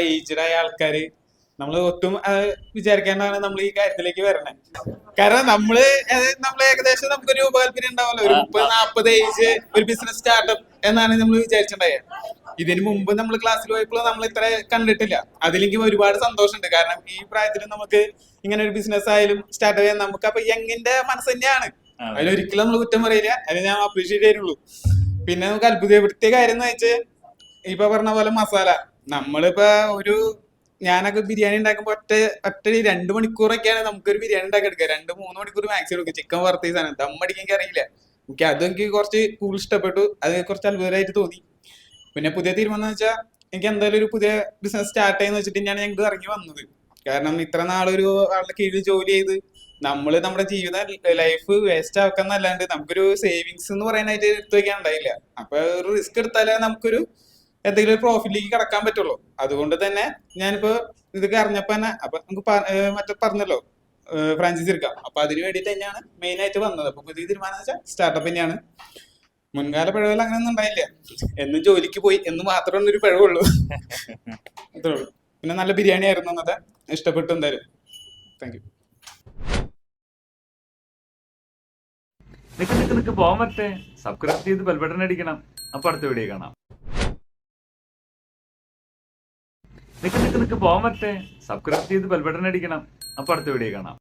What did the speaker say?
Aged ആയ ആൾക്കാര് നമ്മൾ ഒട്ടും വിചാരിക്കാണ്ടാണ് നമ്മൾ ഈ കാര്യത്തിലേക്ക് വരണേ. കാരണം നമ്മൾ ഏകദേശം നമുക്കൊരു ഉപകല്പന ഉണ്ടാവല്ലോ, ഒരു 30-40 ഏജ് ഒരു ബിസിനസ് സ്റ്റാർട്ടപ്പ് എന്നാണ് നമ്മൾ വിചാരിച്ചിട്ടുണ്ടായത്. ഇതിനു മുമ്പ് നമ്മൾ ക്ലാസ്സിൽ പോയപ്പോൾ നമ്മൾ ഇത്ര കണ്ടിട്ടില്ല. അതിലെങ്കിൽ ഒരുപാട് സന്തോഷമുണ്ട്. കാരണം ഈ പ്രായത്തിൽ നമുക്ക് ഇങ്ങനെ ഒരു ബിസിനസ് ആയാലും സ്റ്റാർട്ട് ചെയ്യാൻ നമുക്ക് അപ്പൊ യങ്ങിന്റെ മനസ്സ് തന്നെയാണ്. അതിലൊരിക്കലും നമ്മൾ കുറ്റം പറയില്ല, അതിന് ഞാൻ അപ്രീഷിയേറ്റ് ചെയ്യുള്ളൂ. പിന്നെ നമുക്ക് അത്ഭുതപ്പെടുത്തിയ കാര്യം എന്ന് വെച്ചാൽ ഇപ്പൊ പറഞ്ഞ പോലെ മസാല നമ്മളിപ്പോ ഒരു ഞാനൊക്കെ ബിരിയാണി ഉണ്ടാക്കുമ്പോ ഒറ്റ 2 മണിക്കൂറൊക്കെയാണ് നമുക്കൊരു ബിരിയാണി ഉണ്ടാക്കി എടുക്കുക. 2-3 മണിക്കൂർ മാക്സിമം എടുക്കും. ചിക്കൻ വറുത്ത സാധനം ദമ്മടിക്കാൻ എനിക്ക് അറിയില്ല. എനിക്ക് കുറച്ച് കൂടുതൽ ഇഷ്ടപ്പെട്ടു. അത് കുറച്ച് അത്ഭുതമായിട്ട് തോന്നി. പിന്നെ പുതിയ തീരുമാനം എന്ന് വെച്ചാൽ എനിക്ക് എന്തായാലും ഒരു പുതിയ ബിസിനസ് സ്റ്റാർട്ട് ചെയ്യുന്ന വെച്ചിട്ട് തന്നെയാണ് ഞങ്ങൾക്ക് ഇറങ്ങി വന്നത്. കാരണം ഇത്ര നാളൊരു ആളുടെ കീഴിൽ ജോലി ചെയ്ത് നമ്മുടെ ജീവിത ലൈഫ് വേസ്റ്റ് ആക്കുന്നല്ലാണ്ട് നമുക്കൊരു സേവിങ്സ് എന്ന് പറയാനായിട്ട് എടുത്തു വെക്കാൻ ഉണ്ടായില്ല. അപ്പൊ ഒരു റിസ്ക് എടുത്താലേ നമുക്കൊരു എന്തെങ്കിലും ഒരു പ്രോഫിറ്റിലേക്ക് കടക്കാൻ പറ്റുള്ളൂ. അതുകൊണ്ട് തന്നെ ഞാനിപ്പോ ഇതൊക്കെ അറിഞ്ഞപ്പോ തന്നെ അപ്പൊ നമുക്ക് മറ്റേ പറഞ്ഞല്ലോ ഫ്രാഞ്ചൈസി എടുക്കാം. അപ്പൊ അതിന് വേണ്ടിയിട്ട് തന്നെയാണ് മെയിൻ ആയിട്ട് വന്നത്. അപ്പൊ പുതിയ തീരുമാനം വെച്ചാൽ സ്റ്റാർട്ടപ്പ് തന്നെയാണ്. മുൻകാല പിഴവുകൾ അങ്ങനെയൊന്നും ഉണ്ടായില്ല. എന്നും ജോലിക്ക് പോയി എന്ന് മാത്രമേ ഒരു പിഴവുള്ളൂ. അത്രേ ഉള്ളൂ. പിന്നെ നല്ല ബിരിയാണി ആയിരുന്നു അന്നത്തെ. ഇഷ്ടപ്പെട്ടു എന്തായാലും. Thank you. നിക്ക് പോകാൻ പറ്റേ സബ്സ്ക്രൈബ് ചെയ്ത് ബെൽബട്ടൺ അടിക്കണം. അപ്പൊ അടുത്ത വീഡിയോ കാണാം. നിക്ക് പോകാൻ പറ്റേ സബ്സ്ക്രൈബ് ചെയ്ത് ബെൽബട്ടൺ അടിക്കണം. അപ്പൊ അടുത്ത വീഡിയോ കാണാം.